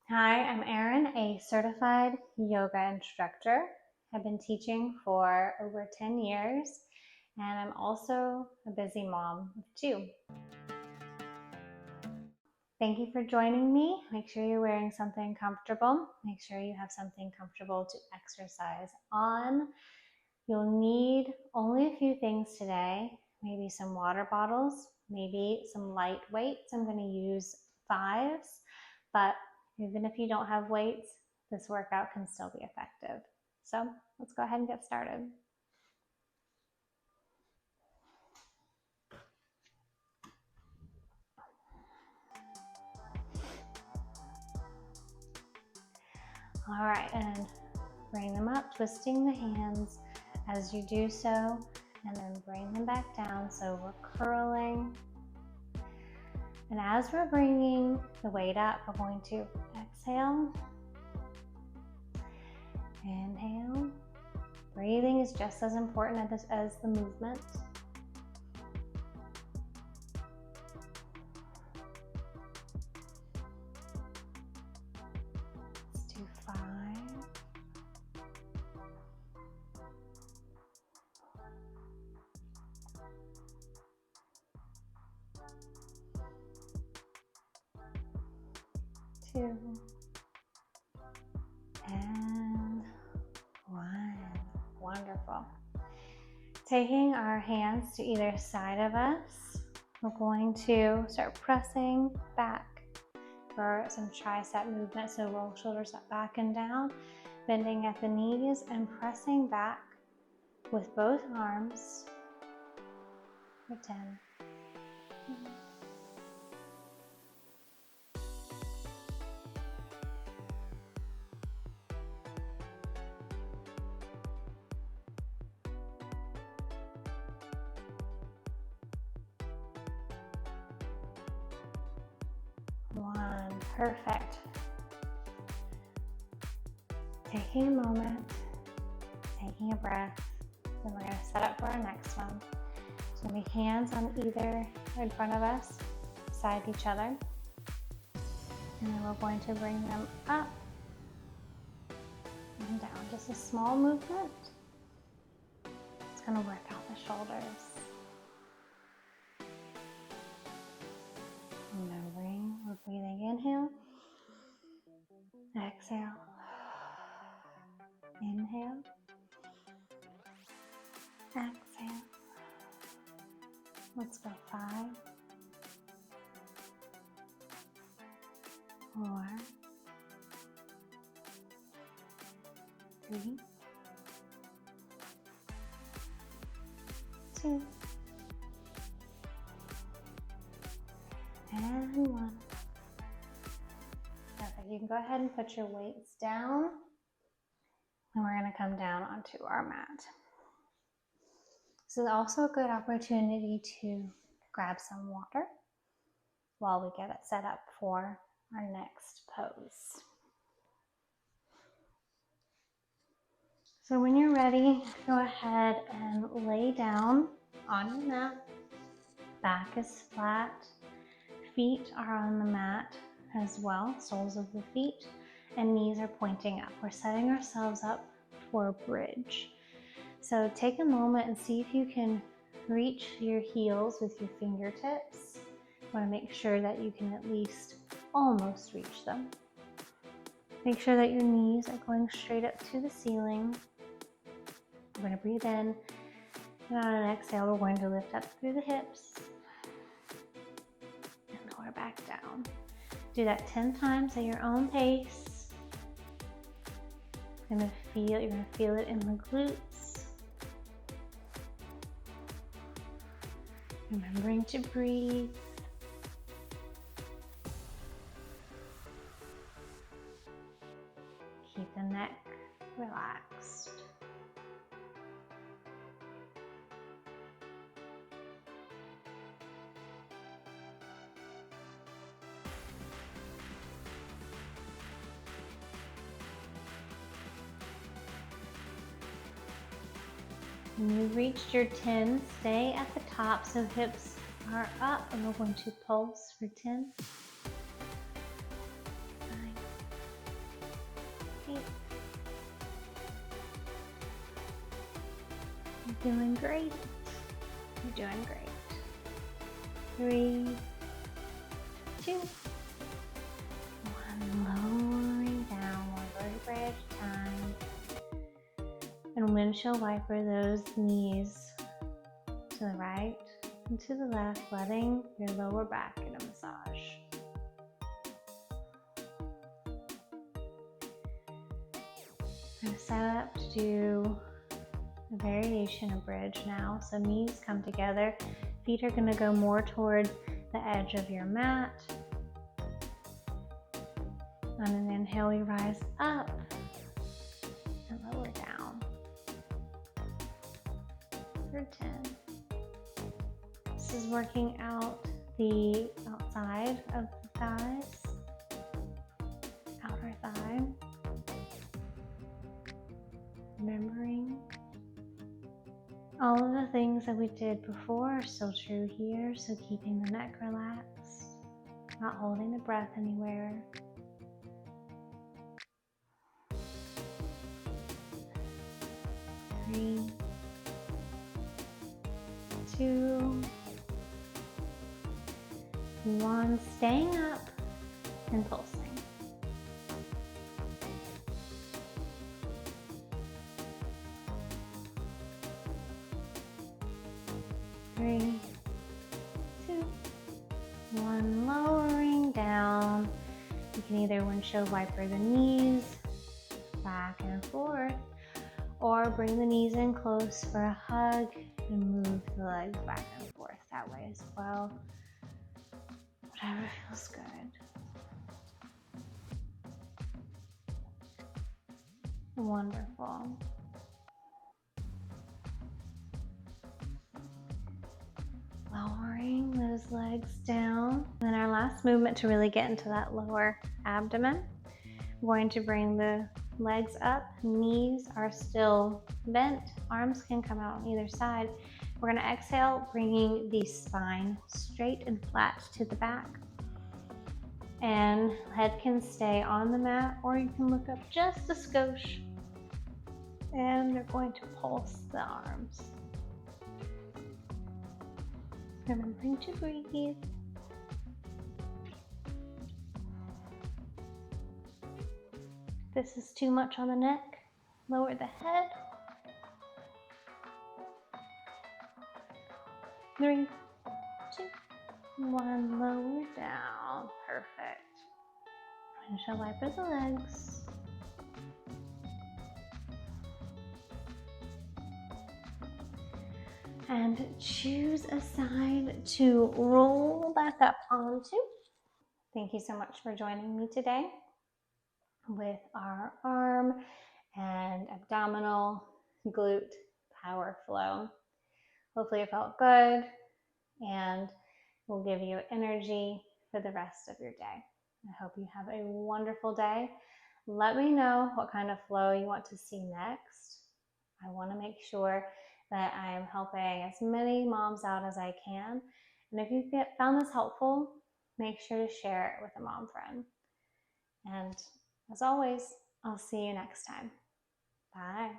Hi, I'm Erin, a certified yoga instructor. I've been teaching for over 10 years, and I'm also a busy mom of 2. Thank you for joining me. Make sure you're wearing something comfortable. Make sure you have something comfortable to exercise on. You'll need only a few things today, maybe some water bottles, maybe some light weights. I'm going to use 5s, but even if you don't have weights, this workout can still be effective. So let's go ahead and get started. All right, and bring them up, twisting the hands as you do so, and then bring them back down. So we're curling. And as we're bringing the weight up, we're going to exhale, inhale. Breathing is just as important as the movement. Let's do 5. 2 and 1. Wonderful. Taking our hands to either side of us, we're going to start pressing back for some tricep movement. So roll shoulders up, back and down, bending at the knees and pressing back with both arms for 10. Perfect. Taking a moment, taking a breath, then we're going to set up for our next one. So we hands on either in front of us, beside each other, and then we're going to bring them up and down. Just a small movement. It's going to work out the shoulders. Remembering we're breathing inhale, exhale, inhale, exhale. Let's go 5, 4, 3, 2, and 1. Perfect. You can go ahead and put your weights down, and we're going to come down onto our mat. This is also a good opportunity to grab some water while we get it set up for our next pose. So when you're ready, go ahead and lay down on your mat. Back is flat, feet are on the mat as well, soles of the feet, and knees are pointing up. We're setting ourselves up for a bridge. So take a moment and see if you can reach your heels with your fingertips. You want to make sure that you can at least almost reach them. Make sure that your knees are going straight up to the ceiling. We're going to breathe in, and on an exhale, we're going to lift up through the hips and lower back down. Do that 10 times at your own pace. You're going to feel it in the glutes. Remembering to breathe. Keep the neck relaxed. When you've reached your 10, stay at the top so hips are up, and we're going to pulse for 10, 9, doing great. You're doing great. 3, 2, 1. Lowering down one vertebrae at a time. And windshield wiper those knees to the right and to the left, letting your lower back get a massage. I'm going to set up to do a variation of bridge now. So knees come together, feet are going to go more toward the edge of your mat. On an inhale, we rise up and lower down for 10. This is working out the outside of the thighs, outer thigh. Remembering all of the things that we did before are still true here, so keeping the neck relaxed, not holding the breath anywhere. 3, 2, 1. Staying up and pulsing. 3, 2, 1. Lowering down. You can either windshield wiper the knees back and forth, or bring the knees in close for a hug and move the legs back and forth that way as well. Whatever feels good. Wonderful. Lowering those legs down. And then our last movement to really get into that lower abdomen. I'm going to bring the legs up, knees are still bent, arms can come out on either side. We're going to exhale, bringing the spine straight and flat to the back. And head can stay on the mat, or you can look up just a skosh. And you're going to pulse the arms. Remembering to breathe. If this is too much on the neck, lower the head. 3, 2, 1, lower down. Perfect. Windshield wiper the legs. And choose a side to roll back up onto. Thank you so much for joining me today with our arm and abdominal glute power flow. Hopefully it felt good and will give you energy for the rest of your day. I hope you have a wonderful day. Let me know what kind of flow you want to see next. I want to make sure that I am helping as many moms out as I can. And if you found this helpful, make sure to share it with a mom friend. And as always, I'll see you next time. Bye.